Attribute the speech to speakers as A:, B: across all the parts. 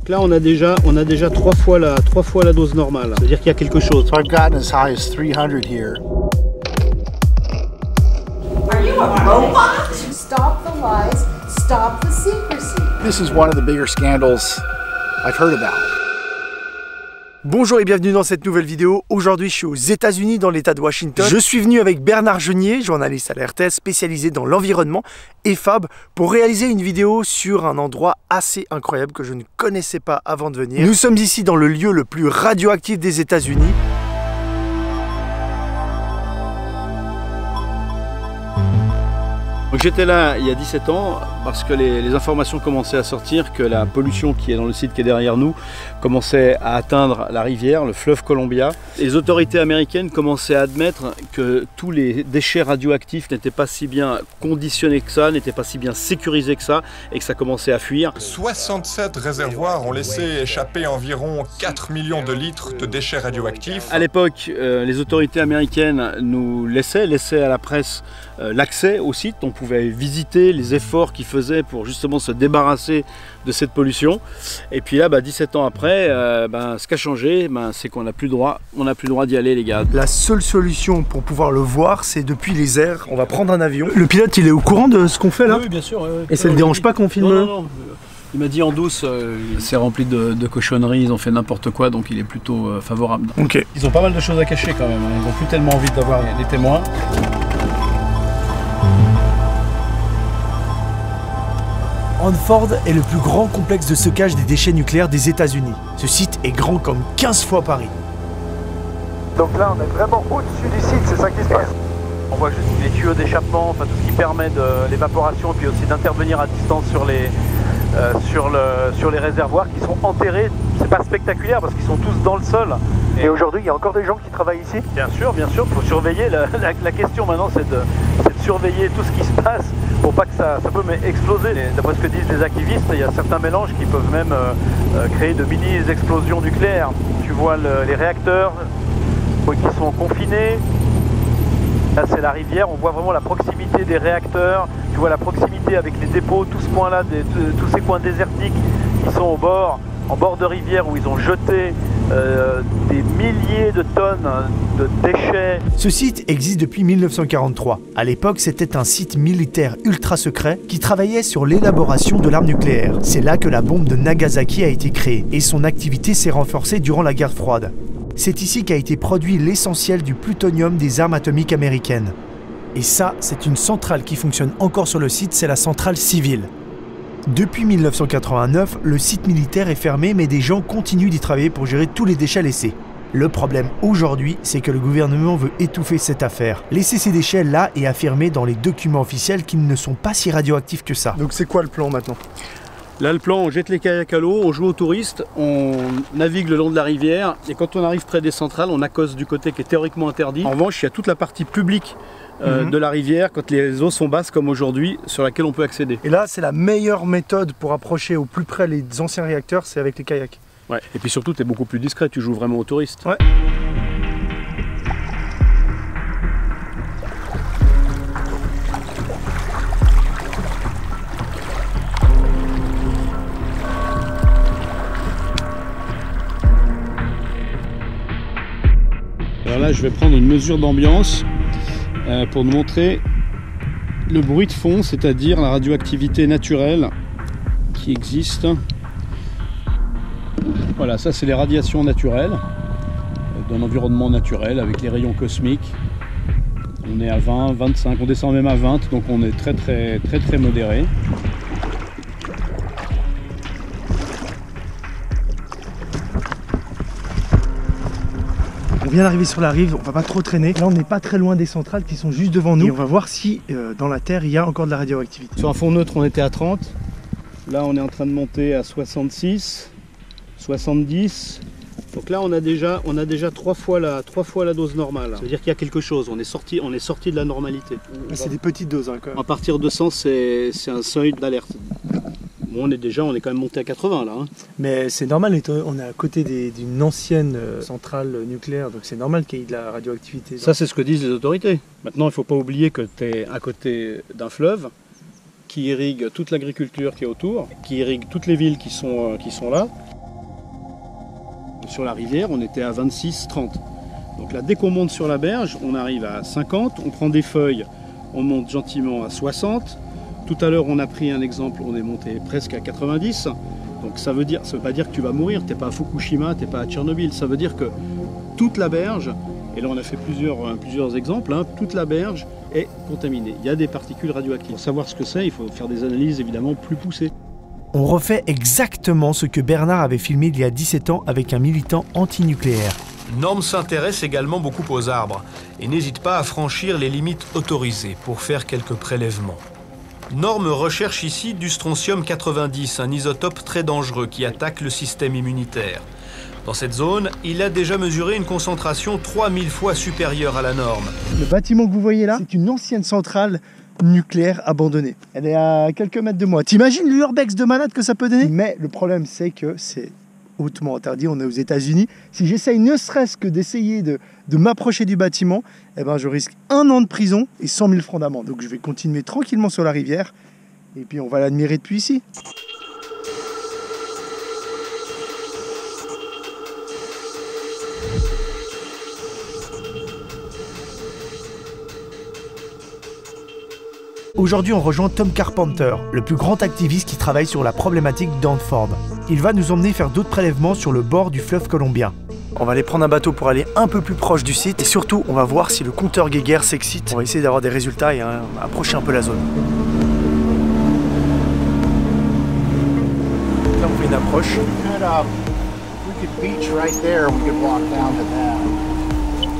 A: Donc là on a déjà 3 fois la dose normale. C'est-à-dire qu'il y a quelque chose.
B: So I've gotten as high as 300 here.
C: Are you a robot? Stop the lies, stop the secrecy.
B: This is one of the bigger scandals I've heard about.
D: Bonjour et bienvenue dans cette nouvelle vidéo. Aujourd'hui je suis aux États-Unis dans l'état de Washington. Je suis venu avec Bernard Genier, journaliste à la RTS spécialisé dans l'environnement et Fab, pour réaliser une vidéo sur un endroit assez incroyable que je ne connaissais pas avant de venir. Nous sommes ici dans le lieu le plus radioactif des États-Unis.
A: Donc j'étais là il y a 17 ans parce que les informations commençaient à sortir que la pollution qui est dans le site qui est derrière nous commençait à atteindre la rivière, le fleuve Columbia. Les autorités américaines commençaient à admettre que tous les déchets radioactifs n'étaient pas si bien conditionnés que ça, n'étaient pas si bien sécurisés que ça et que ça commençait à fuir.
E: 67 réservoirs ont laissé échapper environ 4 millions de litres de déchets radioactifs.
A: À l'époque, les autorités américaines nous laissaient à la presse l'accès au site. On pouvait visiter les efforts qu'ils faisaient pour justement se débarrasser de cette pollution. Et puis là, 17 ans après, ce qui a changé, c'est qu'on n'a plus le droit, d'y aller, les gars.
D: La seule solution pour pouvoir le voir, c'est depuis les airs. On va prendre un avion. Le pilote, il est au courant de ce qu'on fait là?
A: Oui, bien sûr.
D: Et ça ne le dérange pas qu'on filme?
A: Non. Il m'a dit en douce, c'est rempli de cochonneries, ils ont fait n'importe quoi, donc il est plutôt favorable.
D: Ok.
A: Ils ont pas mal de choses à cacher quand même, ils n'ont plus tellement envie d'avoir des témoins.
D: Hanford est le plus grand complexe de stockage des déchets nucléaires des États-Unis. Ce site est grand comme 15 fois Paris. Donc là, on est vraiment au-dessus du site, c'est ça qui se passe.
F: On voit juste les tuyaux d'échappement, enfin tout ce qui permet de l'évaporation, puis aussi d'intervenir à distance sur les réservoirs qui sont enterrés. C'est pas spectaculaire parce qu'ils sont tous dans le sol.
D: Et aujourd'hui, il y a encore des gens qui travaillent ici?
F: Bien sûr, il faut surveiller. La question maintenant, c'est de surveiller tout ce qui se passe pour pas que ça peut exploser. D'après ce que disent les activistes, il y a certains mélanges qui peuvent même créer de mini-explosions nucléaires. Tu vois les réacteurs qui sont confinés. Là, c'est la rivière, on voit vraiment la proximité des réacteurs, tu vois la proximité avec les dépôts, tout ce coin-là, tous ces coins désertiques qui sont en bord de rivière où ils ont jeté des milliers de tonnes de déchets.
D: Ce site existe depuis 1943. À l'époque, c'était un site militaire ultra secret qui travaillait sur l'élaboration de l'arme nucléaire. C'est là que la bombe de Nagasaki a été créée et son activité s'est renforcée durant la guerre froide. C'est ici qu'a été produit l'essentiel du plutonium des armes atomiques américaines. Et ça, c'est une centrale qui fonctionne encore sur le site, c'est la centrale civile. Depuis 1989, le site militaire est fermé, mais des gens continuent d'y travailler pour gérer tous les déchets laissés. Le problème aujourd'hui, c'est que le gouvernement veut étouffer cette affaire. Laisser ces déchets là et affirmer dans les documents officiels qu'ils ne sont pas si radioactifs que ça. Donc c'est quoi le plan maintenant ?
A: Là, le plan, on jette les kayaks à l'eau, on joue aux touristes, on navigue le long de la rivière et quand on arrive près des centrales, on accoste du côté qui est théoriquement interdit. En revanche, il y a toute la partie publique de la rivière, quand les eaux sont basses comme aujourd'hui, sur laquelle on peut accéder.
D: Et là, c'est la meilleure méthode pour approcher au plus près les anciens réacteurs, c'est avec les kayaks.
A: Ouais. Et puis surtout, tu es beaucoup plus discret, tu joues vraiment aux touristes.
D: Ouais.
A: Alors là, je vais prendre une mesure d'ambiance pour nous montrer le bruit de fond, c'est-à-dire la radioactivité naturelle qui existe. Voilà, ça c'est les radiations naturelles d'un environnement naturel avec les rayons cosmiques. On est à 20, 25, on descend même à 20, donc on est très modéré.
D: On vient d'arriver sur la rive, on va pas trop traîner. Là, on n'est pas très loin des centrales qui sont juste devant nous. Et on va voir si dans la terre, il y a encore de la radioactivité.
A: Sur un fond neutre, on était à 30. Là, on est en train de monter à 66, 70. Donc là, on a déjà 3 fois la dose normale. Ça veut dire qu'il y a quelque chose. On est sorti de la normalité.
D: C'est des petites doses quand même.
A: À partir de 100, c'est un seuil d'alerte. Bon, on est quand même monté à 80 là. Hein.
D: Mais c'est normal, on est à côté d'une ancienne centrale nucléaire, donc c'est normal qu'il y ait de la radioactivité.
A: Ça, c'est ce que disent les autorités. Maintenant, il ne faut pas oublier que tu es à côté d'un fleuve qui irrigue toute l'agriculture qui est autour, qui irrigue toutes les villes qui sont là. sur la rivière, on était à 26-30. Donc là, dès qu'on monte sur la berge, on arrive à 50, on prend des feuilles, on monte gentiment à 60. Tout à l'heure, on a pris un exemple, on est monté presque à 90. Donc ça veut pas dire que tu vas mourir, t'es pas à Fukushima, t'es pas à Tchernobyl. Ça veut dire que toute la berge, et là on a fait plusieurs exemples, hein, toute la berge est contaminée. Il y a des particules radioactives. Pour savoir ce que c'est, il faut faire des analyses évidemment plus poussées.
D: On refait exactement ce que Bernard avait filmé il y a 17 ans avec un militant antinucléaire.
G: Norm s'intéresse également beaucoup aux arbres et n'hésite pas à franchir les limites autorisées pour faire quelques prélèvements. Norm recherche ici du strontium 90, un isotope très dangereux qui attaque le système immunitaire. Dans cette zone, il a déjà mesuré une concentration 3000 fois supérieure à la norme.
D: Le bâtiment que vous voyez là, c'est une ancienne centrale nucléaire abandonnée. Elle est à quelques mètres de moi. T'imagines l'urbex de malade que ça peut donner? Mais le problème, c'est que c'est hautement interdit. On est aux États-Unis. Si j'essaye ne serait-ce que d'essayer de m'approcher du bâtiment, eh ben, je risque 1 an de prison et 100 000 francs d'amende. Donc je vais continuer tranquillement sur la rivière et puis on va l'admirer depuis ici. Aujourd'hui, on rejoint Tom Carpenter, le plus grand activiste qui travaille sur la problématique d'Hanford. Il va nous emmener faire d'autres prélèvements sur le bord du fleuve Columbia. On va aller prendre un bateau pour aller un peu plus proche du site et surtout, on va voir si le compteur Geiger s'excite. On va essayer d'avoir des résultats et approcher un peu la zone. Là, on fait une approche.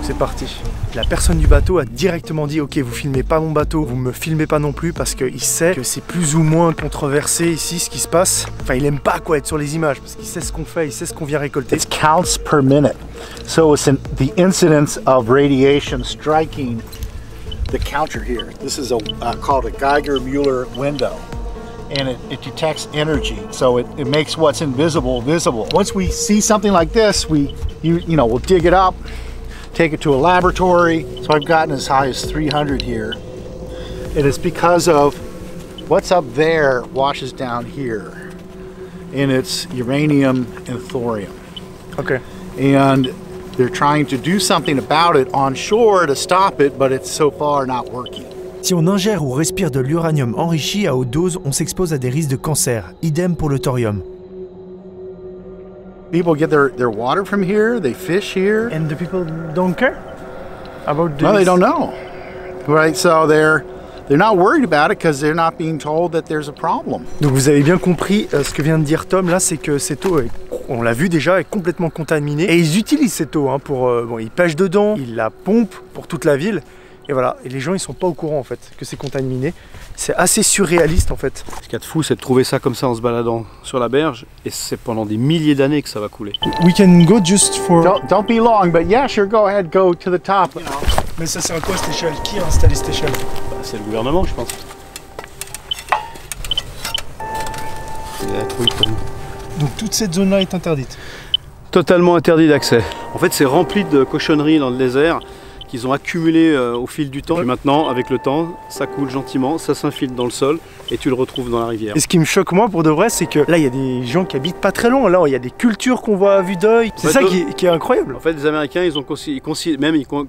D: C'est parti. La personne du bateau a directement dit « Ok, vous filmez pas mon bateau, vous me filmez pas non plus » parce qu'il sait que c'est plus ou moins controversé ici ce qui se passe. Enfin, il aime pas être sur les images parce qu'il sait ce qu'on fait, il sait ce qu'on vient récolter.
B: It counts per minute. So it's the incidence of radiation striking the counter here. This is called a Geiger-Müller window. And it detects energy, so it makes what's invisible visible. Once we see something like this, we'll dig it up, take it to a laboratory. So I've gotten as high as 300 here. And it's because of what's up there washes down here. And it's uranium and thorium.
D: Okay.
B: And they're trying to do something about it on shore to stop it, but it's so far not working.
D: Si on ingère ou respire de l'uranium enrichi à haute dose, on s'expose à des risques de cancer. Idem pour le thorium.
B: People get their water from here, they fish here.
D: And the people don't care about this?
B: Well, they don't know, right? So they're not worried about it because they're not being told that there's a problem.
D: Donc vous avez bien compris ce que vient de dire Tom là, c'est que cette eau, on l'a vu déjà, est complètement contaminée. Et ils utilisent cette eau pour, ils pêchent dedans, ils la pompent pour toute la ville. Et voilà, et les gens ils sont pas au courant en fait que c'est contaminé. C'est assez surréaliste en fait.
A: Ce qu'il y a de fou, c'est de trouver ça comme ça en se baladant sur la berge, et c'est pendant des milliers d'années que ça va couler.
D: We can go just for...
B: Don't be long, but yeah, sure, go ahead, go to the top.
D: Mais ça sert à quoi cette échelle? Qui a installé cette échelle?
A: C'est le gouvernement, je pense.
D: Donc toute cette zone-là est interdite?
A: Totalement interdit d'accès. En fait, c'est rempli de cochonneries dans le désert qu'ils ont accumulées au fil du temps. Et maintenant, avec le temps, ça coule gentiment, ça s'infiltre dans le sol et tu le retrouves dans la rivière.
D: Et ce qui me choque moi pour de vrai, c'est que là, il y a des gens qui habitent pas très loin. Là, il y a des cultures qu'on voit à vue d'œil. C'est ça qui est incroyable.
A: En fait, les Américains, ils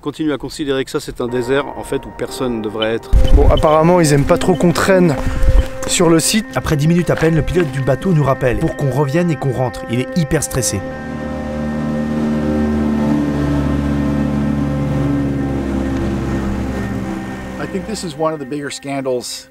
A: continuent à considérer que ça, c'est un désert en fait où personne ne devrait être.
D: Bon, apparemment, ils aiment pas trop qu'on traîne sur le site. Après 10 minutes à peine, le pilote du bateau nous rappelle pour qu'on revienne et qu'on rentre. Il est hyper stressé.
B: I think this is one of the bigger scandals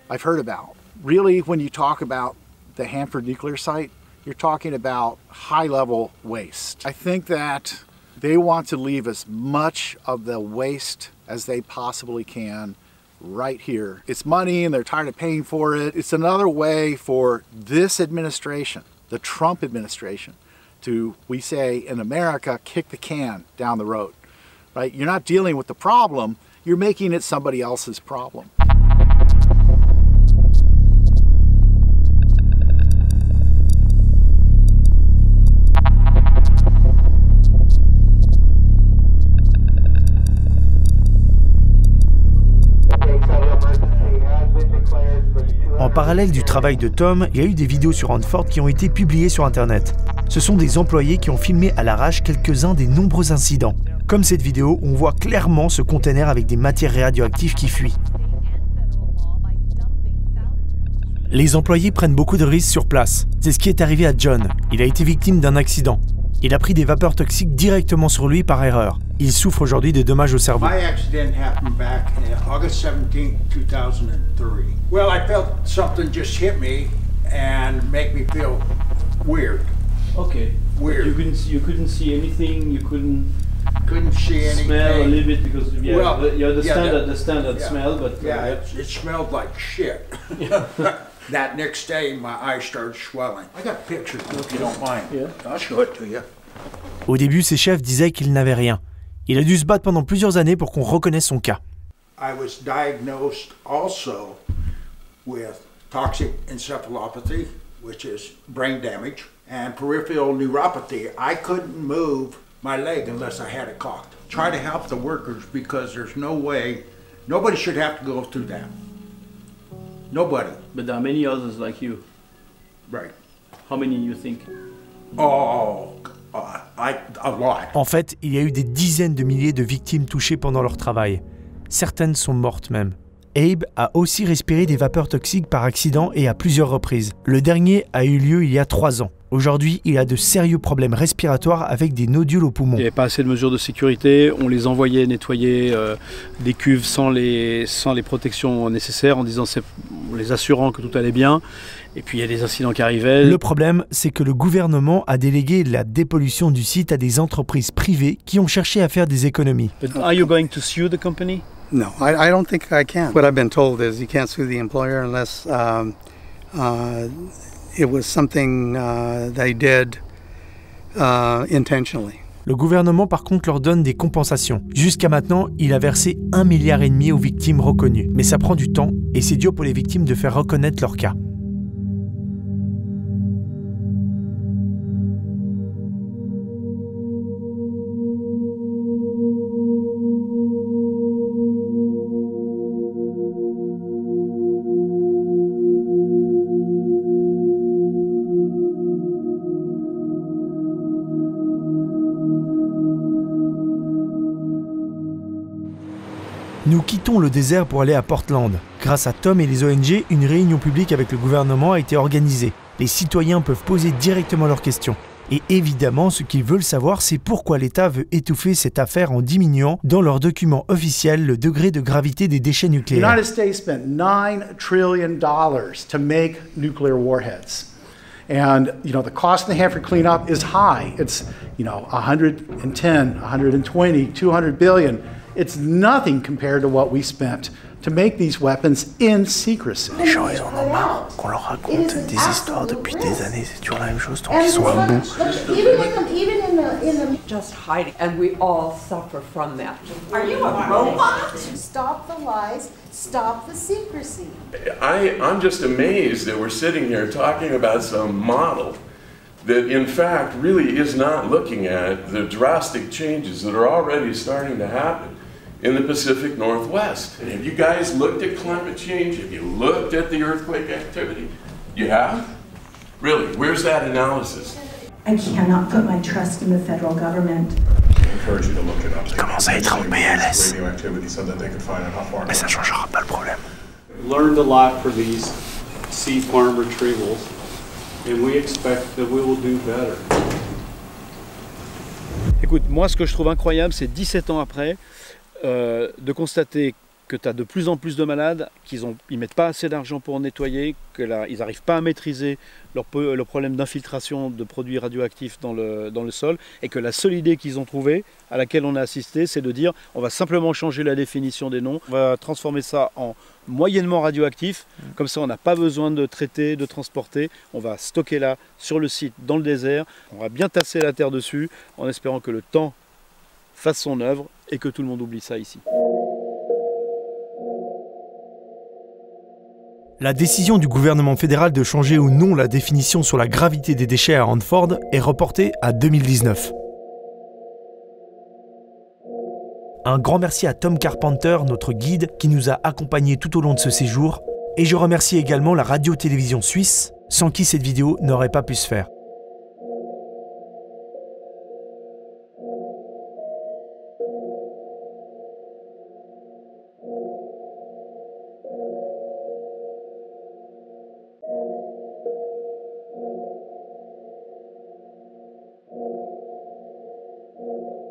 B: I've heard about. Really, when you talk about the Hanford nuclear site, you're talking about high-level waste. I think that they want to leave as much of the waste as they possibly can right here. It's money and they're tired of paying for it. It's another way for this administration, the Trump administration, to, we say in America, kick the can down the road, right? You're not dealing with the problem, you're making it somebody else's problem.
D: En parallèle du travail de Tom, il y a eu des vidéos sur Hanford qui ont été publiées sur internet. Ce sont des employés qui ont filmé à l'arrache quelques-uns des nombreux incidents. Comme cette vidéo où on voit clairement ce conteneur avec des matières radioactives qui fuient. Les employés prennent beaucoup de risques sur place. C'est ce qui est arrivé à John. Il a été victime d'un accident. Il a pris des vapeurs toxiques directement sur lui par erreur. Il souffre aujourd'hui de dommages au cerveau.
H: My accident happened back in August 17, 2003. Well, I felt something just hit me and make me feel weird.
A: Okay.
H: Weird.
A: You couldn't see anything. You couldn't
H: see anything.
A: Smell a little bit because you had the standard
H: yeah,
A: smell, but
H: it smelled like shit. That next day, my eyes started swelling. I got pictures, if you don't mind.
A: Yeah.
H: I'll show it to you.
D: Au début, ses chefs disaient qu'il n'avait rien. Il a dû se battre pendant plusieurs années pour qu'on reconnaisse son cas.
H: I was diagnosed also with toxic encephalopathy, which is brain damage, and peripheral neuropathy. I couldn't move my leg unless I had it cocked. Try to help the workers because there's no way, nobody should have to go through that. Nobody.
A: But there are many others like you.
H: Right.
A: How many you think?
H: Oh, a lot.
D: En fait, il y a eu des dizaines de milliers de victimes touchées pendant leur travail. Certaines sont mortes même. Abe a aussi respiré des vapeurs toxiques par accident et à plusieurs reprises. Le dernier a eu lieu il y a 3 ans. Aujourd'hui, il a de sérieux problèmes respiratoires avec des nodules aux poumons.
A: Il n'y avait pas assez de mesures de sécurité, on les envoyait nettoyer des cuves sans les protections nécessaires, en les assurant que tout allait bien. Et puis il y a des incidents qui arrivaient.
D: Le problème, c'est que le gouvernement a délégué la dépollution du site à des entreprises privées qui ont cherché à faire des économies.
A: But are you going to sue the company?
I: No, I don't think I can. What I've been told is you can't sue the employer unless it was something they did intentionally.
D: Le gouvernement, par contre, leur donne des compensations. Jusqu'à maintenant, il a versé 1,5 milliard aux victimes reconnues. Mais ça prend du temps et c'est dur pour les victimes de faire reconnaître leur cas. Nous quittons le désert pour aller à Portland. Grâce à Tom et les ONG, une réunion publique avec le gouvernement a été organisée. Les citoyens peuvent poser directement leurs questions. Et évidemment, ce qu'ils veulent savoir, c'est pourquoi l'État veut étouffer cette affaire en diminuant, dans leurs documents officiels, le degré de gravité des déchets nucléaires.
B: The United States spent $9 trillion to make nuclear warheads. And, the cost of the Hanford cleanup is high. It's, 110, 120, 200 billion. It's nothing compared to what we spent to make these weapons in secrecy.
D: Les gens, ils en ont marre qu'on leur raconte des histoires depuis des années. C'est toujours la même chose, donc ils sont à bout.
C: Just hiding, and we all suffer from that. Are you a robot? Stop the lies, stop the secrecy.
J: I'm just amazed that we're sitting here talking about some model that in fact really is not looking at the drastic changes that are already starting to happen in the Pacific Northwest. Have you guys looked at climate change? Have you looked at the earthquake activity? You have? Really? Where's that analysis?
K: I cannot put my trust in the federal government.
D: Il commence à être en PLS. Mais ça ne changera pas le problème.
L: Learned a lot for these seed farm retrievals, and we expect that we will do better.
A: Écoute, moi ce que je trouve incroyable, c'est 17 ans après, de constater que tu as de plus en plus de malades, qu'ils ne mettent pas assez d'argent pour nettoyer, qu'ils n'arrivent pas à maîtriser leur problème d'infiltration de produits radioactifs dans le sol, et que la seule idée qu'ils ont trouvée, à laquelle on a assisté, c'est de dire on va simplement changer la définition des noms, on va transformer ça en moyennement radioactif, comme ça on n'a pas besoin de traiter, de transporter, on va stocker là, sur le site, dans le désert, on va bien tasser la terre dessus, en espérant que le temps fasse son œuvre et que tout le monde oublie ça ici.
D: La décision du gouvernement fédéral de changer ou non la définition sur la gravité des déchets à Hanford est reportée à 2019. Un grand merci à Tom Carpenter, notre guide, qui nous a accompagnés tout au long de ce séjour. Et je remercie également la radio-télévision suisse, sans qui cette vidéo n'aurait pas pu se faire.
M: you.